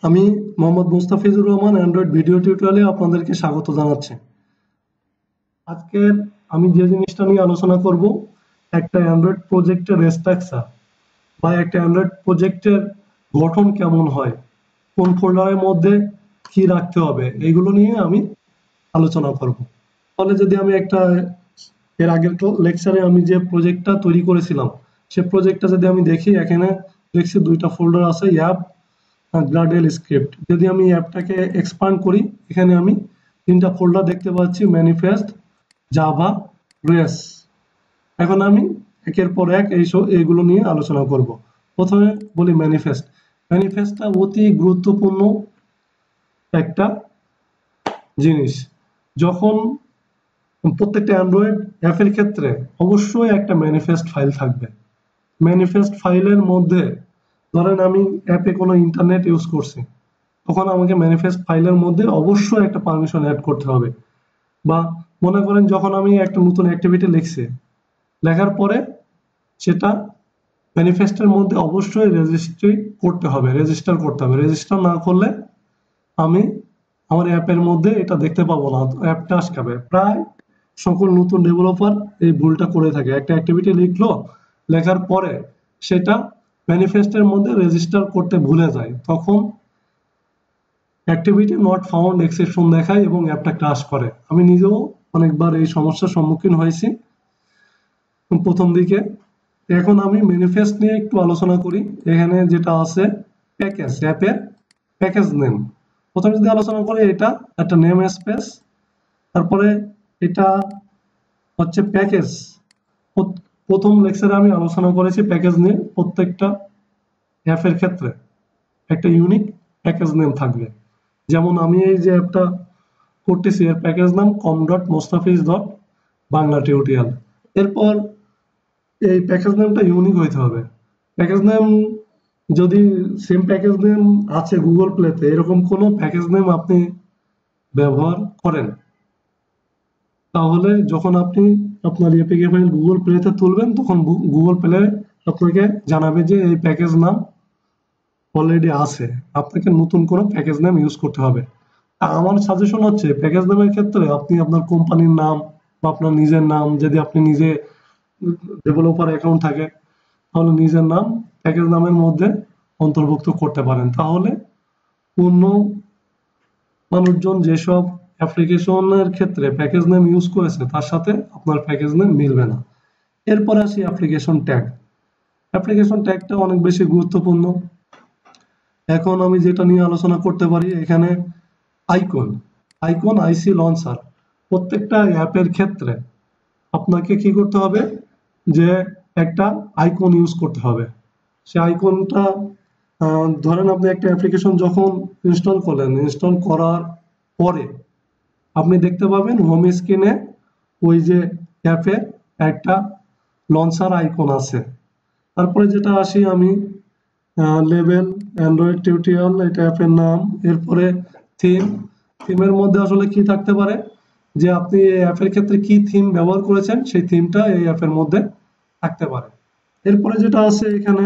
আমি Mohammad Mustafizur Rahman Android video টিউটোরিয়ালে আপনাদেরকে স্বাগত জানাচ্ছি। আজকে আমি যে জিনিসটা নিয়ে আলোচনা করব, একটা অ্যান্ড্রয়েড প্রজেক্টের স্ট্রাকচার বা একটা অ্যান্ড্রয়েড প্রজেক্টের গঠন কেমন হয়, কোন ফোল্ডারের মধ্যে কি রাখতে হবে, এগুলো নিয়ে আমি আলোচনা করব। তাহলে যদি আমি এর আগের লেকচারে আমি যে প্রজেক্টটা তৈরি করেছিলাম, সে প্রজেক্টটা যদি আমি দেখি, এখানে দেখছি দুইটা ফোল্ডার আছে, অ্যাপ গ্রাডেল স্ক্রিপ্ট। যদি আমি অ্যাপটাকে এক্সপান্ড করি, এখানে আমি তিনটা ফোল্ডার দেখতে পাচ্ছি, ম্যানিফেস্ট, জাভা, রেস। এখন আমি একের পর এক এইগুলো নিয়ে আলোচনা করব। প্রথমে বলি ম্যানিফেস্ট। ম্যানিফেস্টটা অতি গুরুত্বপূর্ণ একটা জিনিস। যখন প্রত্যেকটা অ্যান্ড্রয়েড অ্যাপের ক্ষেত্রে অবশ্যই একটা ম্যানিফেস্ট ফাইল থাকবে। ম্যানিফেস্ট ফাইলের মধ্যে ধরেন আমি অ্যাপে কোনো ইন্টারনেট ইউজ করছি, তখন আমাকে ম্যানিফেস্ট ফাইলের মধ্যে অবশ্যই একটা পারমিশন অ্যাড করতে হবে। বা মনে করেন যখন আমি একটা নতুন অ্যাক্টিভিটি লিখছি, লেখার পরে সেটা ম্যানিফেস্টের মধ্যে অবশ্যই রেজিস্টার করতে হবে। রেজিস্টার না করলে আমি আমার অ্যাপের মধ্যে এটা দেখতে পাবো না, অ্যাপটা আটকাবে। প্রায় সকল নতুন ডেভেলপার এই ভুলটা করে থাকে। একটা অ্যাক্টিভিটি লিখলো, লেখার পরে সেটা ম্যানিফেস্টের মধ্যে রেজিস্টার করতে ভুলে যায়, তখন অ্যাক্টিভিটি নট ফাউন্ড এক্সেপশন দেখায় এবং অ্যাপটা ক্রাশ করে। আমি নিজেও অনেকবার এই সমস্যার সম্মুখীন হয়েছি প্রথম দিকে। এখন আমি ম্যানিফেস্ট নিয়ে একটু আলোচনা করি। এখানে যেটা আছে প্যাকেজ, অ্যাপের প্যাকেজ নেম। প্রথমে যদি আলোচনা করি, এটা একটা নেম স্পেস, তারপরে এটা হচ্ছে প্যাকেজ। প্রথম লেকচারে আমি আলোচনা করেছি প্যাকেজ নিয়ে। প্রত্যেকটা অ্যাপের ক্ষেত্রে একটা ইউনিক প্যাকেজ নেম থাকবে। যেমন আমি এই যে অ্যাপটা করতেছি, এর প্যাকেজ নাম com.mustafiz.bangla টিউটোরিয়াল। এরপর এই প্যাকেজ নেমটা ইউনিক হইতে হবে। প্যাকেজ নেম যদি সেম প্যাকেজ নেম আছে গুগল প্লেতে, এরকম কোনো প্যাকেজ নেম আপনি ব্যবহার করেন, তাহলে যখন আপনি আপনার এপিকে ফাইল গুগল প্লেতে তুলবেন, তখন গুগল প্লে আপনাকে জানাবে যে এই প্যাকেজ নাম অলরেডি আছে, আপনাকে নতুন কোনো প্যাকেজ নাম ইউজ করতে হবে। আমার সাজেশন হচ্ছে প্যাকেজ নামের ক্ষেত্রে আপনি আপনার কোম্পানির নাম বা আপনার নিজের নাম, যদি আপনি নিজে ডেভেলপার অ্যাকাউন্ট থাকে, তাহলে নিজের নাম প্যাকেজ নামের মধ্যে অন্তর্ভুক্ত করতে পারেন। তাহলে অন্য মানুষজন যেসব অ্যাপ্লিকেশনের ক্ষেত্রে প্যাকেজ নেম ইউজ করেছে, তার সাথে আপনার প্যাকেজ নেম মিলবে না। এরপরে আসি অ্যাপ্লিকেশন ট্যাগ। অ্যাপ্লিকেশন ট্যাগটা অনেক বেশি গুরুত্বপূর্ণ। এখন আমি যেটা নিয়ে আলোচনা করতে পারি, এখানে আইকন আইসি লঞ্চার। প্রত্যেকটা অ্যাপের ক্ষেত্রে আপনাকে কি করতে হবে, যে একটা আইকন ইউজ করতে হবে। সে আইকনটা ধরেন আপনি একটা অ্যাপ্লিকেশন যখন ইনস্টল করলেন, ইনস্টল করার পরে আপনি দেখতে পাবেন হোম স্ক্রিনে ওই যে অ্যাপের একটা লঞ্চার আইকন আছে। তারপরে যেটা আসি আমি, লেভেল অ্যান্ড্রয়েড টিউটোরিয়াল, এটা অ্যাপের নাম। এরপরে থিমের মধ্যে আসলে কি থাকতে পারে, যে আপনি এই অ্যাপের ক্ষেত্রে কি থিম ব্যবহার করেছেন, সেই থিমটা এই অ্যাপের মধ্যে থাকতে পারে। এরপরে যেটা আছে এখানে,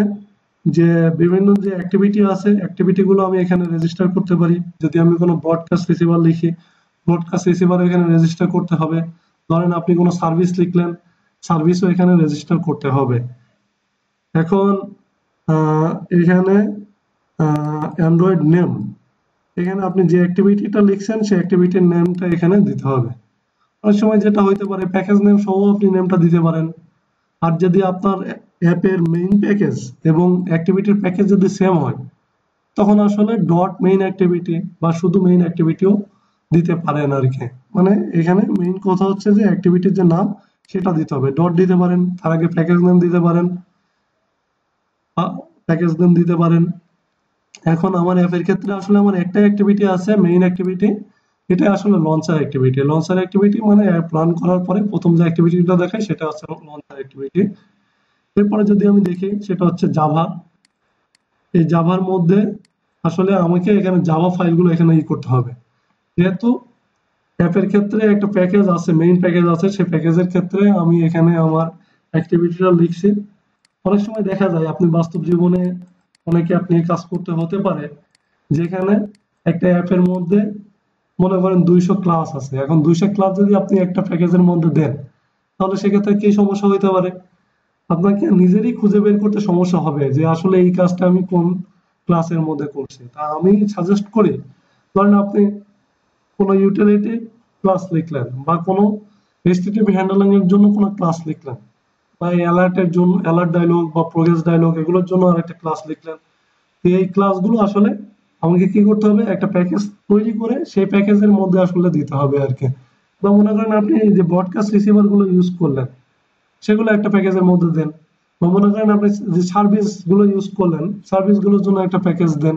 যে বিভিন্ন যে অ্যাক্টিভিটি আছে, অ্যাক্টিভিটি গুলো আমি এখানে রেজিস্টার করতে পারি। যদি আমি কোনো ব্রডকাস্ট রিসিভার লিখি, ব্রডকাস্ট রিসিভার এখানে রেজিস্টার করতে হবে। ধরেন আপনি কোনো সার্ভিস লিখলেন, সার্ভিসও এখানে রেজিস্টার করতে হবে। এখন এখানে অ্যান্ড্রয়েড নেম, এখানে আপনি যে অ্যাক্টিভিটিটা লিখছেন সেই অ্যাক্টিভিটির নেমটা এখানে দিতে হবে। অনেক সময় যেটা হইতে পারে, প্যাকেজ নেম সহ আপনি নেমটা দিতে পারেন। আর যদি আপনার অ্যাপের মেইন প্যাকেজ এবং অ্যাক্টিভিটির প্যাকেজ যদি সেম হয়, তখন আসলে ডট মেইন অ্যাক্টিভিটি বা শুধু মেইন অ্যাক্টিভিটিও দিতে পারেন আর কি। মানে এখানে মেইন কথা হচ্ছে যে অ্যাক্টিভিটির যে নাম সেটা দিতে হবে। ডট দিতে পারেন, তার আগে প্যাকেজ নেম দিতে পারেন, এখন আমার অ্যাপের ক্ষেত্রে আসলে আমার একটা অ্যাক্টিভিটি আছে, মেইন অ্যাক্টিভিটি। এটা আসলে লঞ্চার অ্যাক্টিভিটি। লঞ্চার অ্যাক্টিভিটি মানে অ্যাপ রান করার পরে প্রথম যে অ্যাক্টিভিটিটা দেখায় সেটা হচ্ছে লঞ্চার অ্যাক্টিভিটি। এরপরে যদি আমি দেখি, সেটা হচ্ছে জাভা। এই জাভার মধ্যে আসলে আমাকে এখানে জাভা ফাইলগুলো এখানে করতে হবে। যেহেতু অ্যাপের ক্ষেত্রে একটা প্যাকেজ আছে, মেইন প্যাকেজ আছে, সেই প্যাকেজের ক্ষেত্রে আমি এখানে আমার অ্যাক্টিভিটিটা লিখছি। অনেক সময় দেখা যায় আপনি বাস্তব জীবনে অনেকে আপনি কাজ করতে হতে পারে, যেখানে একটা অ্যাপের মধ্যে মনে করেন 200 ক্লাস আছে। এখন 200 ক্লাস যদি আপনি একটা প্যাকেজের মধ্যে দেন, তাহলে সেক্ষেত্রে কি সমস্যা হইতে পারে? আপনাকে নিজেরই খুঁজে বের করতে সমস্যা হবে যে আসলে এই কাজটা আমি কোন ক্লাসের মধ্যে করছি। তা আমি সাজেস্ট করি, ধরেন আপনি কোনো ইউটিলিটি ক্লাস লিখলেন বা কোনো HTTP হ্যান্ডলিং এর জন্য কোনো ক্লাস লিখলেন, বা অ্যালার্টের জন্য অ্যালার্ট ডায়লগ বা প্রোগ্রেস ডায়লগ এগুলোর জন্য আরেকটা ক্লাস লিখলেন। তো এই ক্লাসগুলো আসলে আমাকে কি করতে হবে, একটা প্যাকেজ তৈরি করে সেই প্যাকেজের মধ্যে আসলে দিতে হবে আর কি। বা মনে করেন আপনি যে ব্রডকাস্ট রিসিভার গুলো ইউজ করলেন, সেগুলো একটা প্যাকেজের মধ্যে দেন। বা মনে করেন আপনি যে সার্ভিস গুলো ইউজ করলেন, সার্ভিস গুলোর জন্য একটা প্যাকেজ দেন।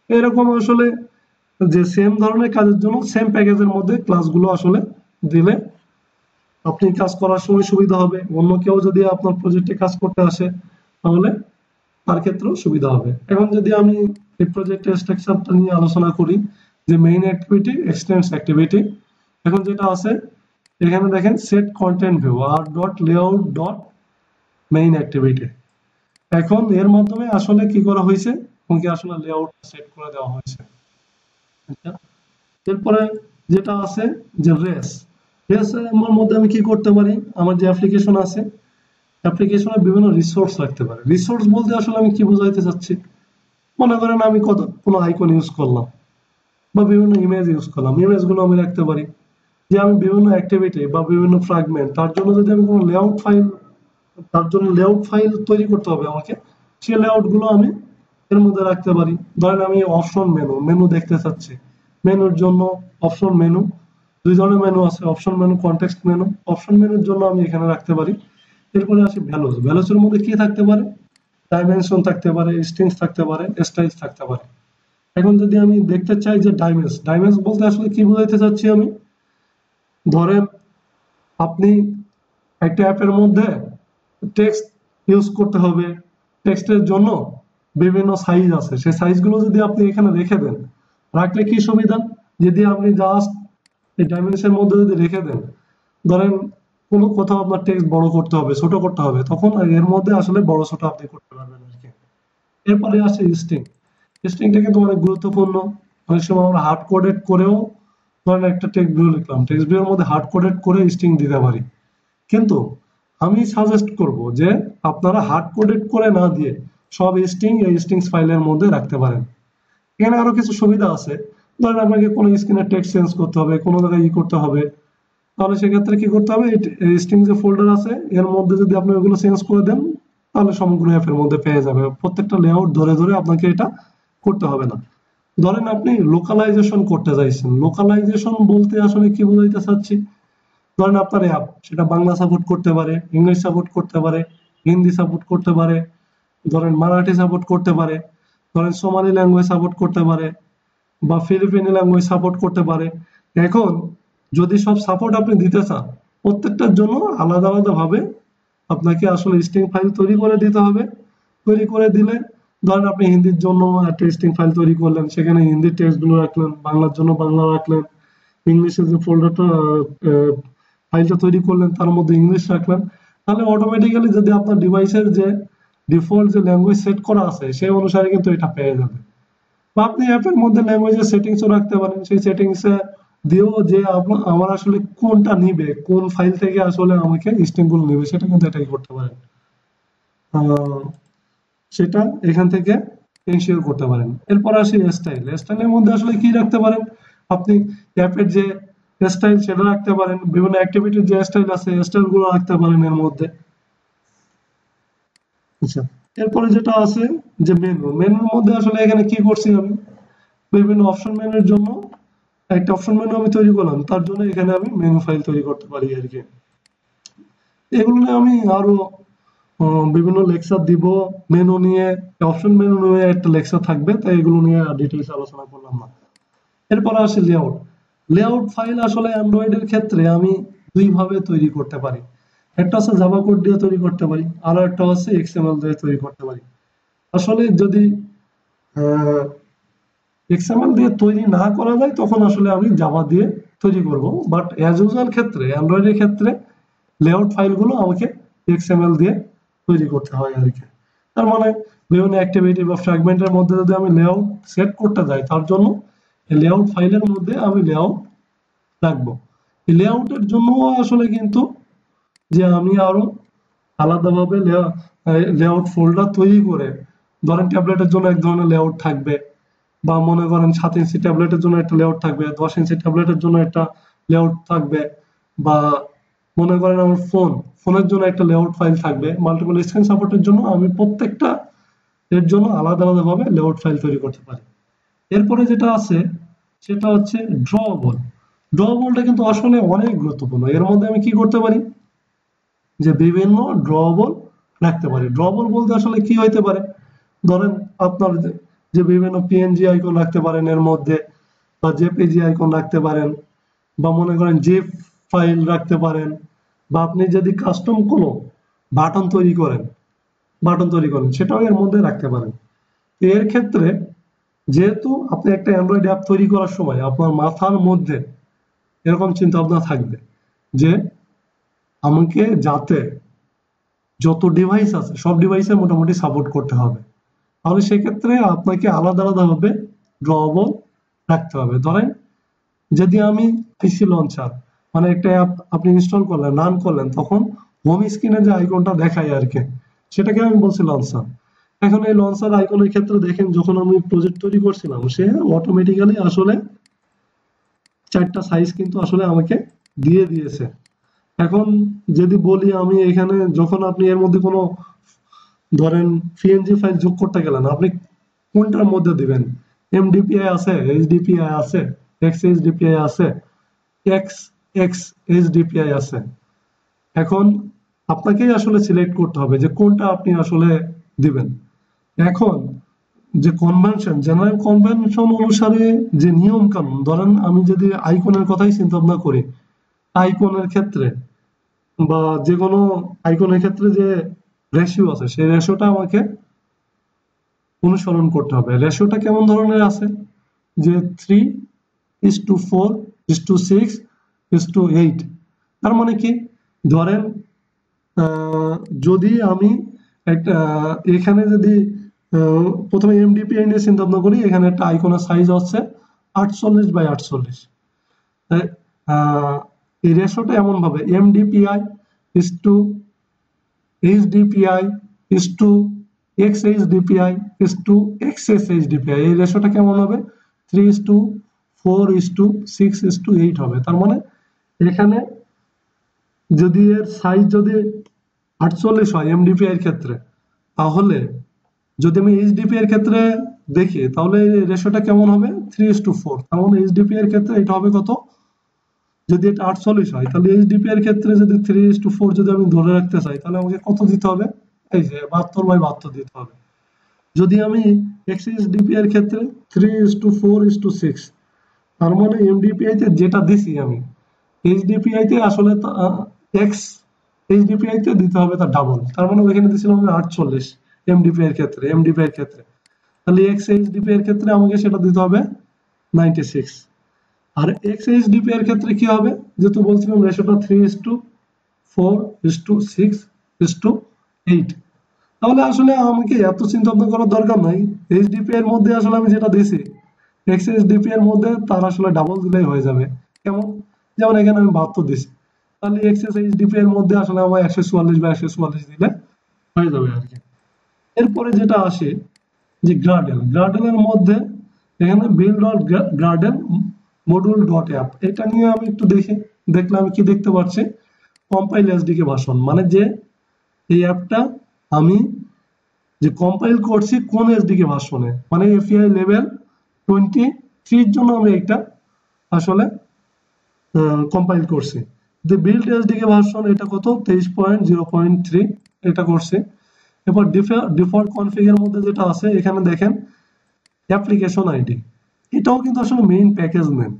এরকম আসলে যে সেম ধরনের কাজের জন্য সেম প্যাকেজের মধ্যে ক্লাসগুলো আসলে দিলে আপনি কাজ করার সময় সুবিধা হবে। অন্য কেউ যদি আপনার প্রজেক্টে কাজ করতে আসে, তাহলে তার ক্ষেত্রেও সুবিধা হবে। এখন যদি আমি এই প্রজেক্টের স্ট্রাকচারটা নিয়ে আলোচনা করি, যে মেইন অ্যাক্টিভিটি, এক্সটেন্স অ্যাক্টিভিটি। এখন যেটা আছে এখানে দেখেন সেট কন্টেন্ট ভিউ আর dot layout dot main activity. এখন এর মাধ্যমে আসলে কি করা হয়েছে, আমাকে আসলে লেআউট সেট করে দেওয়া হয়েছে। আচ্ছা, এরপরে যেটা আছে যে রেস, রেসের মধ্যে আমি কি করতে পারি, আমার যে অ্যাপ্লিকেশন আছে, অ্যাপ্লিকেশনে বিভিন্ন রিসোর্স রাখতে পারি। রিসোর্স বলতে আসলে আমি কি বোঝাইতে চাচ্ছি, মনে করেন আমি কোনো আইকন ইউজ করলাম বা বিভিন্ন ইমেজ ইউজ করলাম, ইমেজগুলো আমি রাখতে পারি। যে আমি বিভিন্ন অ্যাক্টিভিটি বা বিভিন্ন ফ্র্যাগমেন্ট, তার জন্য যদি আমি কোনো লেআউট ফাইল, তার জন্য লেআউট ফাইল তৈরি করতে হবে আমাকে, সেই লেআউট গুলো আমি এর মধ্যে রাখতে পারি। ধরেন আমি অপশন মেনু দেখতে চাচ্ছি, মেনুর জন্য অপশন মেনু, দুই ধরনের মেনু আছে, option menu, context menu. Option মেনুর জন্য আমি এখানে রাখতে পারি। এরপরে আসি ভ্যালুস, ভ্যালুসের মধ্যে কি থাকতে পারে, ডাইমেনশন থাকতে পারে, স্ট্রিংস থাকতে পারে, স্টাইলস থাকতে পারে। এখন যদি আমি দেখতে চাই যে ডাইমেন্স বলতে আসলে কি বোঝাইতে চাচ্ছি আমি, ধরেন আপনি একটা অ্যাপের মধ্যে টেক্সট ইউজ করতে হবে, টেক্সটের জন্য বিভিন্ন সাইজ আছে, সেই সাইজগুলো যদি আপনি এখানে রেখে দেন, রাখলে কি সুবিধা, যদি আপনি জাস্ট এই ডাইমেনশনের মধ্যে যদি রেখে দেন, ধরেন কোনো কোথাও আপনার টেক্সট বড় করতে হবে, ছোট করতে হবে, তখন এর মধ্যে আসলে বড় ছোট আপনি করতে পারবেন আর কি। এরপরে আসে স্ট্রিং, স্ট্রিংটা কিন্তু অনেক গুরুত্বপূর্ণ। অনেক সময় আমরা হার্ড কোডেড করেও, ধরেন একটা টেক্সট ভিউ লিখলাম, টেক্সট ভিউর মধ্যে হার্ড কোডেড করে স্ট্রিং দিতে পারি। কিন্তু আমি সাজেস্ট করব যে আপনারা হার্ড কোডেড করে না দিয়ে সব স্ট্রিং এই স্ট্রিংস ফাইলের মধ্যে রাখতে পারেন। এখানে আরো কিছু সুবিধা আছে, ধরেন আপনাকে কোনো স্ক্রিনে টেক্সট চেঞ্জ করতে হবে, কোনো জায়গায় করতে হবে, তাহলে সেক্ষেত্রে কি করতে হবে, এই স্ট্রিং যে ফোল্ডার আছে এর মধ্যে যদি আপনি ওগুলো চেঞ্জ করে দেন, তাহলে সমগ্র অ্যাপের মধ্যে পেয়ে যাবে। প্রত্যেকটা লেআউট ধরে ধরে আপনাকে এটা করতে হবে না। ধরেন আপনি লোকালাইজেশন করতে চাইছেন, লোকালাইজেশন বলতে আসলে কি বোঝাইতে চাচ্ছি, ধরেন আপনার অ্যাপ সেটা বাংলা সাপোর্ট করতে পারে, ইংলিশ সাপোর্ট করতে পারে, হিন্দি সাপোর্ট করতে পারে, ধরেন মারাঠি সাপোর্ট করতে পারে, ধরেন সোমালি ল্যাঙ্গুয়েজ সাপোর্ট করতে পারে, বা ফিলিপিনি ল্যাঙ্গুয়েজ সাপোর্ট করতে পারে। এখন যদি সব সাপোর্ট আপনি দিতে চান, প্রত্যেকটার জন্য আলাদা আলাদা ভাবে আপনাকে আসলে স্ট্রিং ফাইল তৈরি করে দিতে হবে। তৈরি করে দিলে, ধরেন আপনি হিন্দির জন্য একটা স্ট্রিং ফাইল তৈরি করলেন, সেখানে হিন্দির টেক্সট গুলো রাখলেন, বাংলার জন্য বাংলা রাখলেন, ইংলিশের যে ফোল্ডারটা ফাইলটা তৈরি করলেন তার মধ্যে ইংলিশ রাখলেন, তাহলে অটোমেটিক্যালি যদি আপনার ডিভাইসের যে ডিফল্ট যে ল্যাঙ্গুয়েজ সেট করা আছে সেই অনুসারে কিন্তু এটা পেয়ে যাবে। বা আপনি অ্যাপের মধ্যে ল্যাঙ্গুয়েজের সেটিংসও রাখতে পারেন, সেই সেটিংসে দিয়েও যে আমার আসলে কোনটা নিবে, কোন ফাইল থেকে আসলে আমাকে স্ট্রিং গুলো নিবে, সেটা কিন্তু এটাই করতে পারেন। আহ, সেটা এখান থেকে এনশিওর করতে পারেন। এরপর আসি স্টাইলের মধ্যে আসলে কি রাখতে পারেন, আপনি অ্যাপের যে স্টাইল সেটা রাখতে পারেন, বিভিন্ন অ্যাক্টিভিটির যে স্টাইল আছে স্টাইল গুলো রাখতে পারেন এর মধ্যে। আচ্ছা, এরপরে যেটা আছে যে মেনুর মধ্যে আসলে এখানে কি করছি আমি, বিভিন্ন অপশন মেনুর জন্য একটা অপশন মেনু আমি তৈরি করলাম, তার জন্য এখানে আমি মেনু ফাইল তৈরি করতে পারি আর কি। এগুলো নিয়ে আমি আরো বিভিন্ন লেকচার দিব, মেনু নিয়ে, অপশন মেনু নিয়ে একটা লেকচার থাকবে, তাই এগুলো নিয়ে ডিটেইলস আলোচনা করলাম না। এরপর আসি লেআউট। লেআউট ফাইল আসলে অ্যান্ড্রয়েডের ক্ষেত্রে আমি দুই ভাবে তৈরি করতে পারি, একটা হচ্ছে জাভা কোড দিয়ে তৈরি করতে পারি, আর একটা হচ্ছে এক্সএমএল দিয়ে তৈরি করতে পারি। আসলে যদি এক্সএমএল দিয়ে তৈরি না করা যায়, তখন আসলে আমি জাভা দিয়ে তৈরি করব। বাট অ্যাজ ইউজুয়াল ক্ষেত্রে, অ্যান্ড্রয়েডের ক্ষেত্রে লেআউট ফাইলগুলো আমাকে এক্সএমএল দিয়ে তৈরি করতে হয় আর কি। তার মানে বিভিন্ন অ্যাক্টিভিটি বা ফ্র্যাগমেন্টের মধ্যে যদি আমি লেআউট সেট করতে যাই, তার জন্য এই লেআউট ফাইলের মধ্যে আমি লেআউট রাখবো। এই লেআউটের জন্য আসলে কিন্তু যে আমি আরো আলাদাভাবে লেআউট ফোল্ডার তৈরি করে, ধরেন ট্যাবলেটের জন্য এক ধরনের লেআউট থাকবে, বা মনে করেন 7 ইঞ্চি ট্যাবলেটের জন্য একটা লেআউট থাকবে, 10 ইঞ্চি ট্যাবলেটের জন্য একটা লেআউট থাকবে, বা মনে করেন আমার ফোনের জন্য একটা লেআউট ফাইল থাকবে। মাল্টিপল স্ক্রিন সাপোর্টের জন্য আমি প্রত্যেকটা এর জন্য আলাদা আলাদা ভাবে লেআউট ফাইল তৈরি করতে পারি। এরপরে যেটা আছে সেটা হচ্ছে ড্রবল। ড্রবলটা কিন্তু আসলে অনেক গুরুত্বপূর্ণ। এর মধ্যে আমি কি করতে পারি, যে বিভিন্ন ড্রবল রাখতে পারি। ড্রবল বলতে আসলে কি হইতে পারে, ধরেন আপনার যে বিভিন্ন পিএনজি আইকন রাখতে পারেন এর মধ্যে, বা জেপিজি আইকন রাখতে পারেন, বা মনে করেন জিপ ফাইল রাখতে পারেন, বা আপনি যদি কাস্টম কোনো বাটন তৈরি করেন সেটাও এর মধ্যে রাখতে পারেন। এর ক্ষেত্রে যেহেতু আপনি একটা অ্যান্ড্রয়েড অ্যাপ তৈরি করার সময় আপনার মাথার মধ্যে এরকম চিন্তা ভাবনা থাকবে যে আমাকে যাতে যত ডিভাইস আছে সব ডিভাইসে মোটামুটি সাপোর্ট করতে হবে, তাহলে সেক্ষেত্রে আপনাকে আলাদা আলাদা ভাবে ড্রবল রাখতে হবে। ধরেন যদি আমি পিসি লঞ্চার মানে একটা অ্যাপ আপনি ইনস্টল করলেন, রান করলেন, তখন হোম স্ক্রিনে যে আইকনটা দেখায় আর কি, সেটাকে আমি বলছি লঞ্চার। এখন এই লঞ্চার আইকনের ক্ষেত্রে দেখেন যখন আমি প্রজেক্ট তৈরি করছিলাম, সে অটোমেটিক্যালি আসলে 4টা সাইজ কিন্তু আসলে আমাকে দিয়ে দিয়েছে। এখন যদি বলি আমি এখানে, যখন আপনি এর মধ্যে কোনো ধরেন পিএনজি ফাইল যোগ করতে গেলেন, আপনি কোনটার মধ্যে দিবেন, এমডিপিআই আছে, এইচডিপিআই আছে, এক্সএইচডিপিআই আছে, এক্স এক্স এইচডিপিআই আছে। এখন আপনাকেই আসলে সিলেক্ট করতে হবে যে কোনটা আপনি আসলে দিবেন। এখন যে কনভেনশন, জেনারেল কনভেনশন অনুসারে যে নিয়ম কানুন, ধরেন আমি যদি আইকনের কথাই চিন্তা ভাবনা করি, আইকনের ক্ষেত্রে বা যে কোনো আইকনের ক্ষেত্রে যে রেশিও আছে সেই রেশিওটা আমাকে অনুসরণ করতে হবে। রেশিওটা কেমন ধরনের আছে, যে 3:4:6:8। তার মানে কি, ধরেন যদি আমি একটা এখানে যদি প্রথমে এমডিপিআই নিয়ে চিন্তা ভাবনা করি, এখানে একটা আইকনের সাইজ হচ্ছে 48x48। এই রেশিওটা এমন ভাবে এমডিপিআই is to এইচডিপিআই is to এক্সএইচডিপিআই is to এক্সএসএইচডিপিআই। এই রেশিওটা কেমন হবে, 3:4:6:8 হবে। তার মানে এখানে যদি এর সাইজ যদি 48 হয় এমডিপিআই এর ক্ষেত্রে, তাহলে যদি আমি এইচডিপি এর ক্ষেত্রে দেখি তাহলে রেশিওটা কেমন হবে, 3:4। তার মানে এইচডিপি এর ক্ষেত্রে এটা হবে কত, যদি এটা 48 হয় তাহলে এইচডিপি এর ক্ষেত্রে যদি 3:4 যদি আমি ধরে রাখতে চাই, তাহলে আমাকে কত দিতে হবে, এই যে 72/72 দিতে হবে। যদি আমি এক্সএইচডিপি এর ক্ষেত্রে 3:4:6, তার মানে এমডিপিআই তে যেটা দিছি আমি, এইচডিপিআই তে আসলে এক্স এইচডিপিআই তে দিতে হবে তার ডাবল। তার মানে ওইখানে দিছিলাম আমি 48 এমডিপিআই এর ক্ষেত্রে, তাহলে এক্স এইচডিপি এর ক্ষেত্রে আমাকে সেটা দিতে হবে 96। আর এক্স এইচডিপি এর ক্ষেত্রে কি হবে, যেহেতু বলছিলাম রেশিওটা 3:4:6:8, তাহলে আসলে আমাকে এত চিন্তা ভাবনা করার দরকার নাই। এইচডিপি এর মধ্যে আসলে আমি যেটা দিছি এক্স এইচডিপি এর মধ্যে তার আসলে ডাবল দিলেই হয়ে যাবে। কেমন, যেমন এখানে আমি 72 দিছি, তাহলে এক্স এইচডিপি এর মধ্যে আসলে আমার 144/144 দিলে হয়ে যাবে আর কি। এরপরে যেটা আসে যে গ্রাডেলের মধ্যে এখানে build dot Gradle module dot app, এটা নিয়ে আমি একটু দেখলে আমি কি দেখতে পাচ্ছি, কম্পাইল এসডিকে ভার্সন, মানে যে এই অ্যাপটা আমি যে কম্পাইল করছি কোন এসডিকে ভার্সনে, মানে এপিআই লেভেল 23 জন্য আমি এটা আসলে কম্পাইল করছি। যে বিল্ড এসডিকে ভার্সন এটা কত, 23.0.3 এটা করছি। এরপর ডিফল্ট কনফিগের মধ্যে যেটা আছে এখানে দেখেন অ্যাপ্লিকেশন আইডি, এটাও কিন্তু আসলে মেইন প্যাকেজ নেন।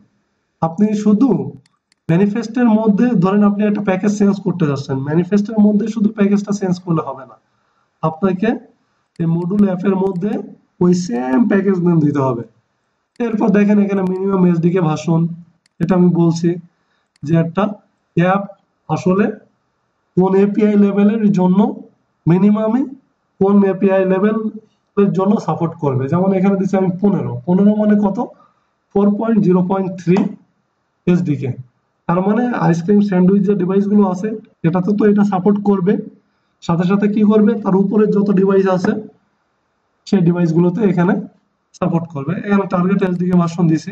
আপনি শুধু ম্যানিফেস্টের মধ্যে ধরেন আপনি একটা প্যাকেজ চেঞ্জ করতে যাচ্ছেন, ম্যানিফেস্টের মধ্যে শুধু প্যাকেজটা চেঞ্জ করলে হবে না, আপনাকে এই মডিউল অ্যাপের মধ্যে ওই সেম প্যাকেজ নেম দিতে হবে। এরপর দেখেন এখানে মিনিমাম এসডিকে ভার্সন, এটা আমি বলছি যে একটা অ্যাপ আসলে কোন এপিআই লেভেলের জন্য মিনিমামই কোন এপিআই লেভেলের জন্য সাপোর্ট করবে। যেমন এখানে দিচ্ছি আমি 15 মানে কত, 4.0.3 এসডিকে। তার মানে আইসক্রিম স্যান্ডউইচ যে ডিভাইস গুলো আছে এটাতে তো এটা সাপোর্ট করবে, সাথে সাথে কি করবে, তার উপরে যত ডিভাইস আছে সেই ডিভাইস গুলোতে এখানে সাপোর্ট করবে। এখানে টার্গেট এসডিকে ভার্সন দিছি।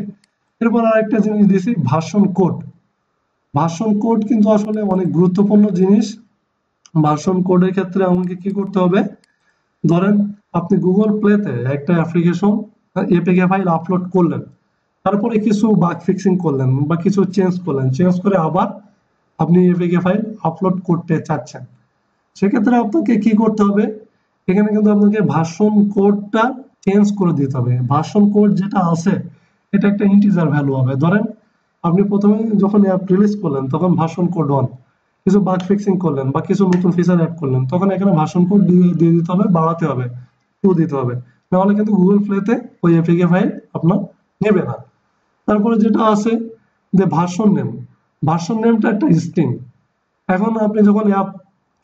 এরপর আরেকটা জিনিস দিছি ভার্সন কোড। ভার্সন কোড কিন্তু আসলে অনেক গুরুত্বপূর্ণ জিনিস। ভার্সন কোডের ক্ষেত্রে আমাকে কি করতে হবে, ধরেন আপনি গুগল প্লেতে একটা অ্যাপ্লিকেশন এপিকে ফাইল আপলোড করলেন, তারপরে কিছু বাগ ফিক্সিং করলেন বা কিছু চেঞ্জ করলেন, চেঞ্জ করে আবার আপনি এপিকে ফাইল আপলোড করতে চাচ্ছেন, সেক্ষেত্রে আপনাকে কি করতে হবে, এখানে কিন্তু আপনাকে ভার্সন কোডটা চেঞ্জ করে দিতে হবে। ভার্সন কোড যেটা আছে এটা একটা ইন্টিজার ভ্যালু হবে। ধরেন আপনি প্রথমে যখন অ্যাপ রিলিজ করলেন তখন ভার্সন কোড 1, কিছু বাগ ফিক্সিং করলেন বা কিছু নতুন ফিচার অ্যাড করলেন, তখন এখানে ভার্সন কোড দিয়ে দিতে হবে, বাড়াতে হবে, 2 দিতে হবে, নাহলে কিন্তু গুগল প্লেতে ওই এপিকে ফাইল আপনার নেবে না। তারপরে যেটা আছে যে ভার্সন নেম, ভার্সন নেমটা একটা স্ট্রিং। এখন আপনি যখন অ্যাপ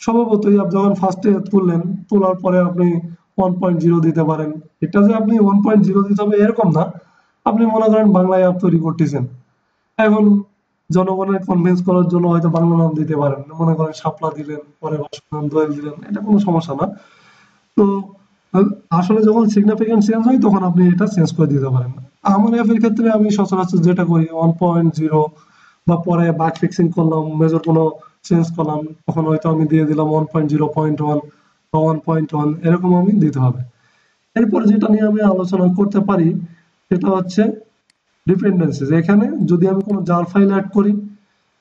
স্বভাবতই অ্যাপ যখন ফার্স্টে তুললেন, তোলার পরে আপনি 1.0 দিতে পারেন। এটা যে আপনি 1.0 দিতে হবে এরকম না, আপনি মনে করেন বাংলায় অ্যাপ তৈরি করতেছেন, এখন জনগণের কনভিন্স করার জন্য হয়তো বাংলা নাম দিতে পারেন, মনে করেন শাপলা দিলেন, পরে ভাষার নাম দোয়েল দিলেন, এটা কোনো সমস্যা না। তো আসলে যখন সিগনিফিকেন্ট চেঞ্জ হয় তখন আপনি এটা চেঞ্জ করে দিতে পারেন। আমার অ্যাপের ক্ষেত্রে আমি সচরাচর যেটা করি 1.0 বা পরে বাগ ফিক্সিং করলাম, মেজর কোনো চেঞ্জ করলাম, তখন হয়তো আমি দিয়ে দিলাম 1.0.1 বা 1.1, এরকম আমি দিতে হবে। এরপর যেটা নিয়ে আমি আলোচনা করতে পারি সেটা হচ্ছে ডিপেন্ডেন্সিজ। এখানে যদি আমি কোনো জার ফাইল অ্যাড করি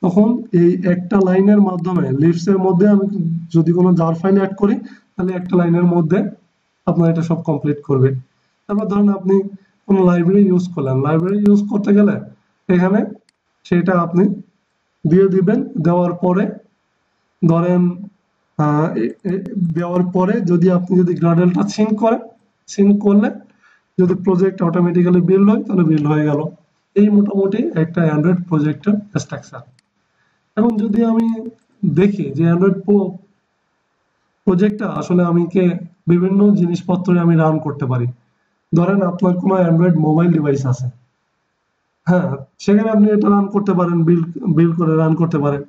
তখন এই একটা লাইনের মাধ্যমে লিস্টস এর মধ্যে আমি যদি কোনো জার ফাইল অ্যাড করি তাহলে একটা লাইনের মধ্যে আপনার এটা সব কমপ্লিট করবে। তারপর ধরুন আপনি কোনো লাইব্রেরি ইউজ করলেন, লাইব্রেরি ইউজ করতে গেলে এখানে সেটা আপনি দিয়ে দিবেন। দেওয়ার পরে ধরেন দেওয়ার পরে যদি আপনি যদি গ্রাডেলটা সিঙ্ক করেন, সিঙ্ক করলে যদি প্রজেক্ট অটোমেটিক্যালি বিল্ড হয় তাহলে বিল্ড হয়ে গেল। এই মোটামুটি একটা অ্যান্ড্রয়েড প্রজেক্টের স্ট্রাকচার। এখন যদি আমি দেখি যে অ্যান্ড্রয়েড প্রজেক্টটা আসলে আমাকে বিভিন্ন জিনিসপত্রে আমি রান করতে পারি। ধরেন আপনার কোনো অ্যান্ড্রয়েড মোবাইল ডিভাইস আছে, হ্যাঁ, সেখানে আপনি এটা রান করতে পারেন, বিল করে রান করতে পারেন।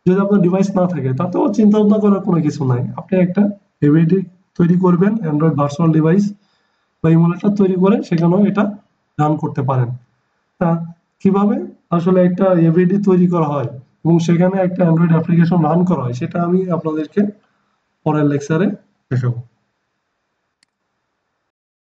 যদি আপনার ডিভাইস না থাকে তাতেও চিন্তা ভাবনা করার কোনো কিছু নাই, আপনি একটা এভিডি তৈরি করবেন, অ্যান্ড্রয়েড ভার্চুয়াল ডিভাইস বা ইমুলেটর তৈরি করে সেখানেও এটা রান করতে পারেন। তা কিভাবে আসলে একটা এভিডি তৈরি করা হয় এবং সেখানে একটা অ্যান্ড্রয়েড অ্যাপ্লিকেশন রান করা হয় সেটা আমি আপনাদেরকে পরের লেকচারে দেখাবো।